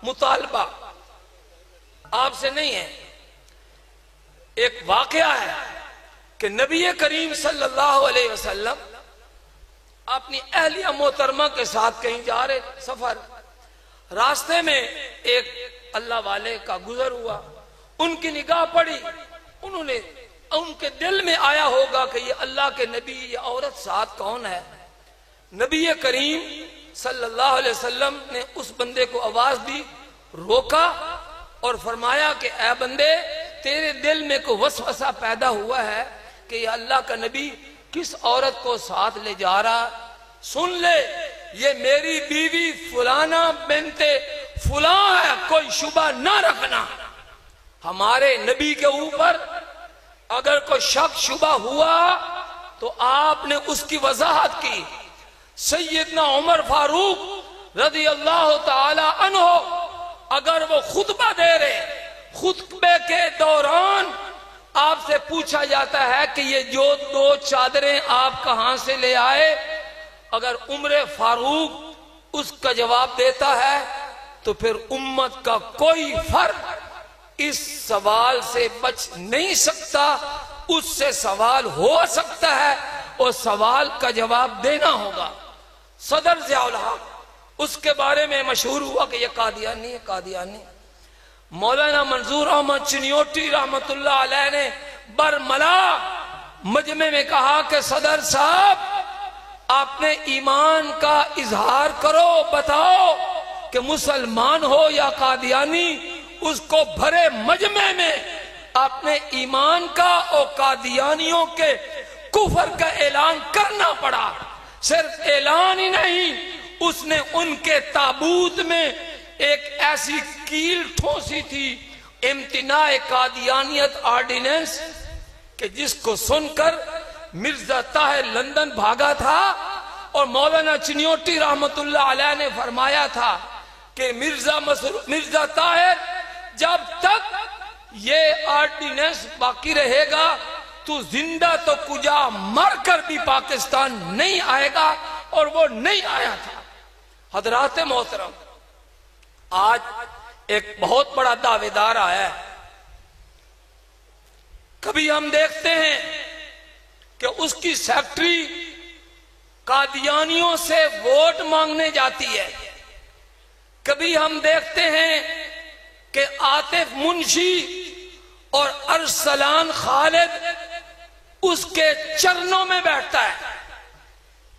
مطالبہ آپ سے نہیں ہے، ایک واقعہ ہے کہ نبی کریم صلی اللہ علیہ وسلم اپنی اہلیہ محترمہ کے ساتھ کہیں جا رہے سفر، راستے میں ایک اللہ والے کا گزر ہوا، ان کی نگاہ پڑی، ان کے دل میں آیا ہوگا کہ یہ اللہ کے نبی یہ عورت ساتھ کون ہے۔ نبی کریم صلی اللہ علیہ وسلم نے اس بندے کو آواز دی، روکا اور فرمایا کہ اے بندے، تیرے دل میں کوئی وسوسہ پیدا ہوا ہے کہ یہ اللہ کا نبی کس عورت کو ساتھ لے جا رہا، سن لے یہ میری بیوی فلانا بنت فلاں ہے، کوئی شبہ نہ رکھنا۔ ہمارے نبی کے اوپر اگر کوئی شک شبہ ہوا تو آپ نے اس کی وضاحت کی۔ سیدنا عمر فاروق رضی اللہ تعالی عنہ اگر وہ خطبہ دے رہے، خطبے کے دوران آپ سے پوچھا جاتا ہے کہ یہ جو دو چادریں آپ کہاں سے لے آئے، اگر عمر فاروق اس کا جواب دیتا ہے تو پھر امت کا کوئی فرد اس سوال سے بچ نہیں سکتا، اس سے سوال ہو سکتا ہے اور سوال کا جواب دینا ہوگا۔ صدر ضیاء الحق اس کے بارے میں مشہور ہوا کہ یہ قادیانی ہے، قادیانی۔ مولانا منظور احمد چنیوٹی رحمت اللہ علیہ نے برملا مجمع میں کہا کہ صدر صاحب اپنے ایمان کا اظہار کرو، بتاؤ کہ مسلمان ہو یا قادیانی۔ اس کو بھرے مجمع میں اپنے ایمان کا اور قادیانیوں کے کفر کا اعلان کرنا پڑا۔ صرف اعلان ہی نہیں، اس نے ان کے تابوت میں ایک ایسی کیل ٹھونسی تھی، امتناع قادیانیت آرڈیننس، کہ جس کو سن کر مرزا طاہر لندن بھاگا تھا، اور مولانا چنیوٹی رحمت اللہ علیہ نے فرمایا تھا کہ مرزا طاہر جب تک یہ آرڈیننس باقی رہے گا تو زندہ تو کجا مر کر بھی پاکستان نہیں آئے گا، اور وہ نہیں آیا تھا۔ حضرات محترم، آج ایک بہت بڑا دعوے دار آیا ہے، کبھی ہم دیکھتے ہیں کہ اس کی سیکٹری قادیانیوں سے ووٹ مانگنے جاتی ہے، کبھی ہم دیکھتے ہیں کہ عاطف منشی اور ارسلان خالد اس کے چرنوں میں بیٹھتا ہے،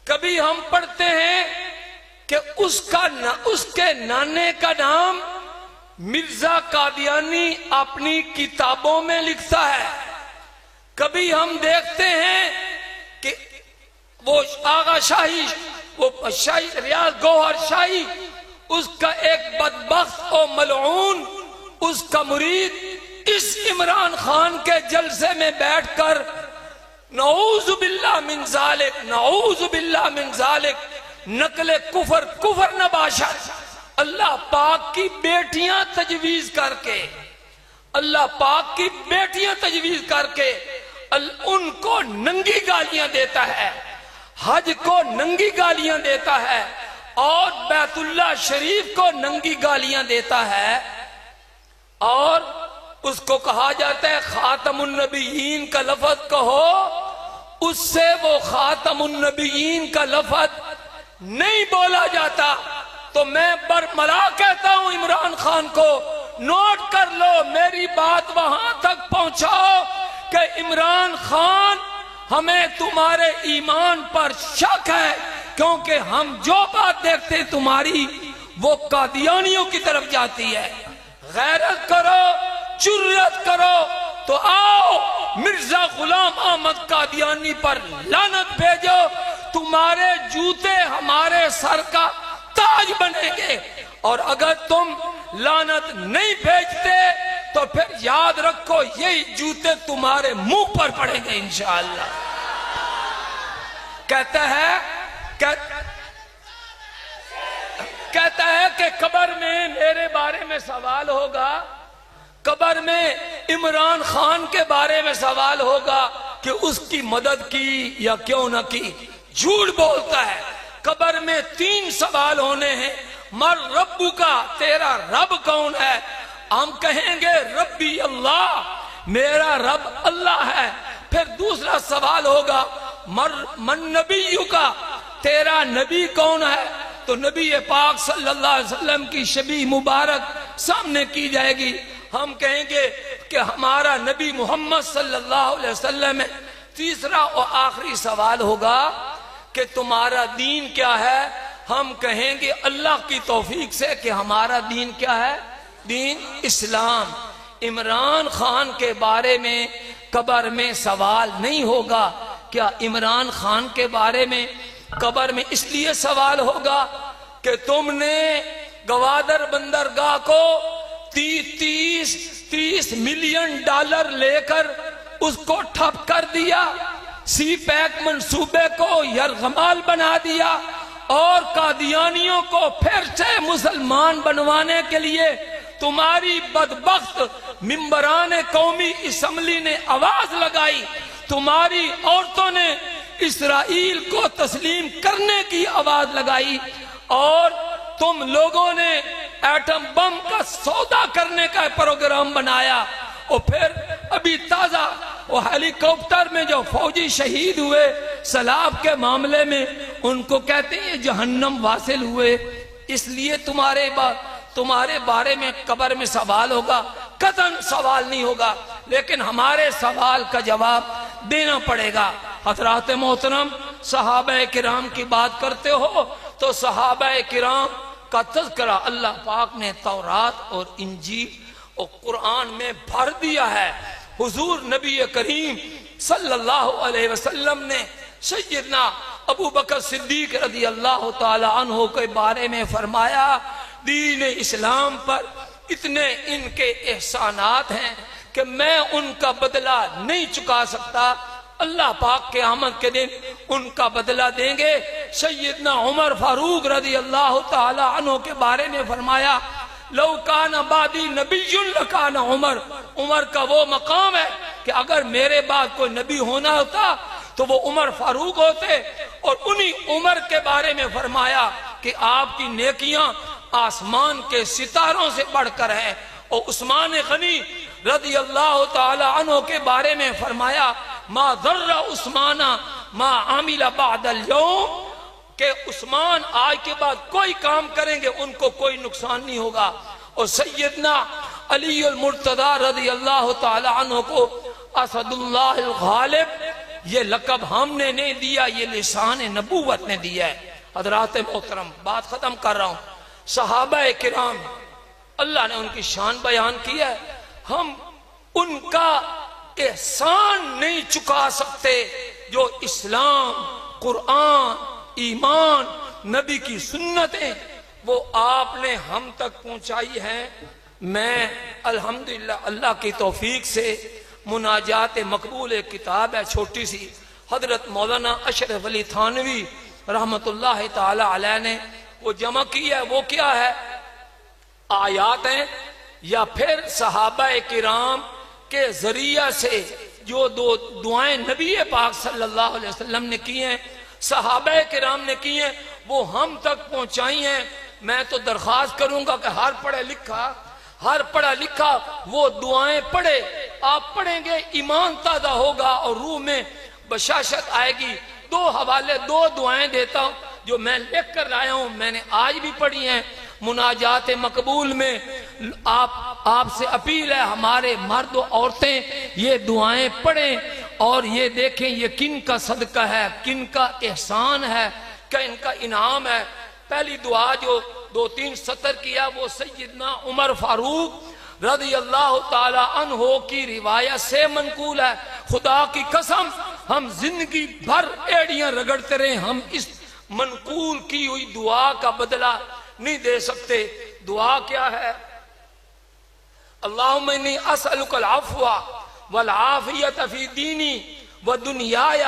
کبھی ہم پڑھتے ہیں کہ اس کے نانے کا نام مرزا قادیانی اپنی کتابوں میں لکھتا ہے، کبھی ہم دیکھتے ہیں کہ وہ آغا شاہی، وہ شاہی ریاض گوہر شاہی، اس کا ایک بدبخت و ملعون اس کا مرید اس عمران خان کے جلسے میں بیٹھ کر نعوذ باللہ من ذالک، نعوذ باللہ من ذالک، نقل کفر نباشد، اللہ پاک کی بیٹیاں تجویز کر کے، اللہ پاک کی بیٹیاں تجویز کر کے ان کو ننگی گالیاں دیتا ہے، حج کو ننگی گالیاں دیتا ہے، اور بیت اللہ شریف کو ننگی گالیاں دیتا ہے، اور اس کو کہا جاتا ہے خاتم النبیین کا لفظ کہو، اس سے وہ خاتم النبیین کا لفظ نہیں بولا جاتا۔ تو میں برملا کہتا ہوں عمران خان کو، نوٹ کر لو، میری بات وہاں تک پہنچاؤ کہ عمران خان ہمیں تمہارے ایمان پر شک ہے، کیونکہ ہم جو بات دیکھتے تمہاری وہ قادیانیوں کی طرف جاتی ہے۔ غیرت کرو، جرت کرو تو آؤ مرزا غلام احمد قادیانی پر لعنت بھیجو، تمہارے جوتے ہمارے سر کا تاج بنیں گے، اور اگر تم لعنت نہیں بھیجتے تو پھر یاد رکھو یہی جوتے تمہارے منہ پر پڑیں گے انشاءاللہ۔ کہتا ہے کہ قبر میں میرے بارے میں سوال ہوگا، قبر میں عمران خان کے بارے میں سوال ہوگا کہ اس کی مدد کی یا کیوں نہ کی، جھوٹ بولتا ہے۔ قبر میں 3 سوال ہونے ہیں، مر ربو کا، تیرا رب کون ہے؟ ہم کہیں گے ربی اللہ، میرا رب اللہ ہے۔ پھر دوسرا سوال ہوگا من نبیو کا، تیرا نبی کون ہے؟ تو نبی پاک صلی اللہ علیہ وسلم کی شبیہ مبارک سامنے کی جائے گی۔ ہم کہیں گے کہ ہمارا نبی محمد صلی اللہ علیہ وسلم ہے۔ تیسرا اور آخری سوال ہوگا کہ تمہارا دین کیا ہے؟ ہم کہیں گے اللہ کی توفیق سے کہ ہمارا دین کیا ہے؟ دین اسلام۔ عمران خان کے بارے میں قبر میں سوال نہیں ہوگا۔ کیا عمران خان کے بارے میں قبر میں اس لیے سوال ہوگا کہ تم نے گوادر بندرگاہ کو 30 ملین ڈالر لے کر اس کو ٹھپ کر دیا، سی پیک منصوبے کو یرغمال بنا دیا، اور قادیانیوں کو پھر سے مسلمان بنوانے کے لیے تمہاری بدبخت ممبران قومی اسمبلی نے آواز لگائی، تمہاری عورتوں نے اسرائیل کو تسلیم کرنے کی آواز لگائی، اور تم لوگوں نے ایٹم بم کا سودا کرنے کا پروگرام بنایا، اور پھر ابھی تازہ وہ ہیلی کاپٹر میں جو فوجی شہید ہوئے سیلاب کے معاملے میں، ان کو کہتے ہیں جہنم واصل ہوئے۔ اس لیے تمہارے بارے میں قبر میں سوال ہوگا؟ قطعاً سوال نہیں ہوگا، لیکن ہمارے سوال کا جواب دینا پڑے گا۔ حضرات محترم، صحابہ کرام کی بات کرتے ہو تو صحابہ کرام کا تذکرہ اللہ پاک نے تورات اور انجیل اور قرآن میں بھر دیا ہے۔ حضور نبی کریم صلی اللہ علیہ وسلم نے سیدنا ابو بکر صدیق رضی اللہ تعالی عنہ کے بارے میں فرمایا، دین اسلام پر اتنے ان کے احسانات ہیں کہ میں ان کا بدلہ نہیں چکا سکتا، اللہ پاک قیامت کے دن ان کا بدلہ دیں گے۔ سیدنا عمر فاروق رضی اللہ تعالی عنہ کے بارے میں فرمایا، لو کان بعدی نبی لکان عمر، عمر کا وہ مقام ہے کہ اگر میرے بعد کوئی نبی ہونا ہوتا تو وہ عمر فاروق ہوتے، اور انہی عمر کے بارے میں فرمایا کہ آپ کی نیکیاں آسمان کے ستاروں سے بڑھ کر ہیں۔ اور عثمان غنی رضی اللہ تعالی عنہ کے بارے میں فرمایا، ما ضر عثمان ما عمل بعد اليوم، کہ عثمان آج کے بعد کوئی کام کریں گے ان کو کوئی نقصان نہیں ہوگا۔ اور سیدنا علی المرتضی رضی اللہ تعالی عنہ کو اسد اللہ الغالب یہ لقب ہم نے نہیں دیا، یہ لسان نبوت نے دیا ہے۔ حضرات محترم، بات ختم کر رہا ہوں۔ صحابہ کرام اللہ نے ان کی شان بیان کی ہے، ہم ان کا احسان نہیں چکا سکتے جو اسلام، قرآن، ایمان، نبی کی سنتیں وہ آپ نے ہم تک پہنچائی ہیں۔ میں الحمدللہ اللہ کی توفیق سے مناجات مقبول ایک کتاب ہے چھوٹی سی، حضرت مولانا اشرف علی تھانوی رحمت اللہ تعالی علیہ نے وہ جمع کی ہے۔ وہ کیا ہے؟ آیات ہیں یا پھر صحابہ کرام کے ذریعہ سے جو دو دعائیں نبی پاک صلی اللہ علیہ وسلم نے کی ہیں، صحابہ کرام نے کی ہیں، وہ ہم تک پہنچائی ہیں۔ میں تو درخواست کروں گا کہ ہر پڑھا لکھا وہ دعائیں پڑھے۔ آپ پڑھیں گے ایمان تازہ ہوگا اور روح میں بشاشت آئے گی۔ دو حوالے، دو دعائیں دیتا ہوں جو میں لکھ کر لایا ہوں، میں نے آج بھی پڑھی ہیں مناجات مقبول میں۔ آپ سے اپیل ہے ہمارے مرد و عورتیں یہ دعائیں پڑھیں اور یہ دیکھیں یہ کن کا صدقہ ہے، کن کا احسان ہے، کہ ان کا انعام ہے۔ پہلی دعا جو 2-3 سطر کیا وہ سیدنا عمر فاروق رضی اللہ تعالی عنہ کی روایت سے منقول ہے۔ خدا کی قسم ہم زندگی بھر ایڑیاں رگڑتے رہے، ہم اس منقول کی ہوئی دعا کا بدلہ نہیں دے سکتے۔ دعا کیا ہے؟ اللہم انی اسألک العفو والعافیت فی دینی و دنیای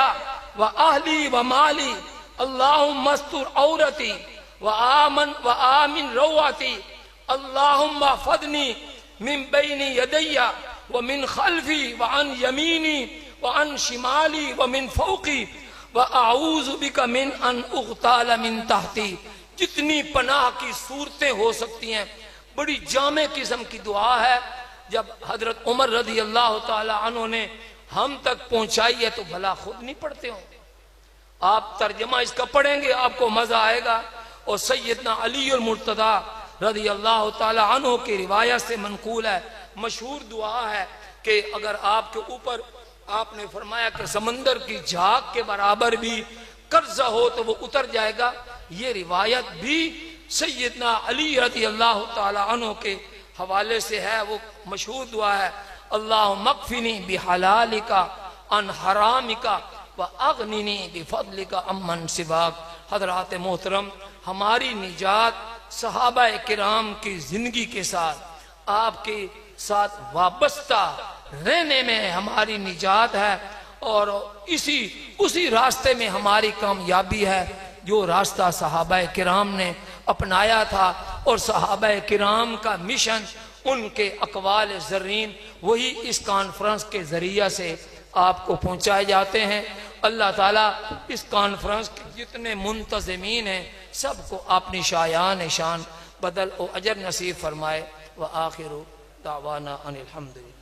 و اہلی و مالی، اللہم استر عورتی و آمن رواتی، اللہم احفظنی من بین یدی و من خلفی و عن یمینی و عن شمالی و من فوقی و اعوذ بک من ان اغتال من تحتی۔ جتنی پناہ کی صورتیں ہو سکتی ہیں، بڑی جامع قسم کی دعا ہے۔ جب حضرت عمر رضی اللہ تعالی عنہ نے ہم تک پہنچائی ہے تو بھلا خود نہیں پڑھتے ہوں؟ آپ ترجمہ اس کا پڑھیں گے آپ کو مزہ آئے گا۔ اور سیدنا علی المرتضی رضی اللہ تعالی عنہ کی روایت سے منقول ہے، مشہور دعا ہے کہ اگر آپ کے اوپر آپ نے فرمایا کہ سمندر کی جھاگ کے برابر بھی قرضہ ہو تو وہ اتر جائے گا، یہ روایت بھی سیدنا علی رضی اللہ تعالی عنہ کے حوالے سے ہے۔ وہ مشہور دعا ہے، اللہم اکفنی بحلالک عن حرامک واغننی بفضلک عمن سواک۔ حضرات محترم، ہماری نجات صحابہ کرام کی زندگی کے ساتھ، آپ کے ساتھ وابستہ رہنے میں ہماری نجات ہے، اور اسی راستے میں ہماری کامیابی ہے جو راستہ صحابہ کرام نے اپنایا تھا۔ اور صحابہ کرام کا مشن، ان کے اقوال زرین، وہی اس کانفرنس کے ذریعہ سے آپ کو پہنچائے جاتے ہیں۔ اللہ تعالیٰ اس کانفرنس کے جتنے منتظمین ہیں سب کو اپنی شایان شان بدل و اجر نصیب فرمائے۔ وآخر دعوانا ان الحمدللہ۔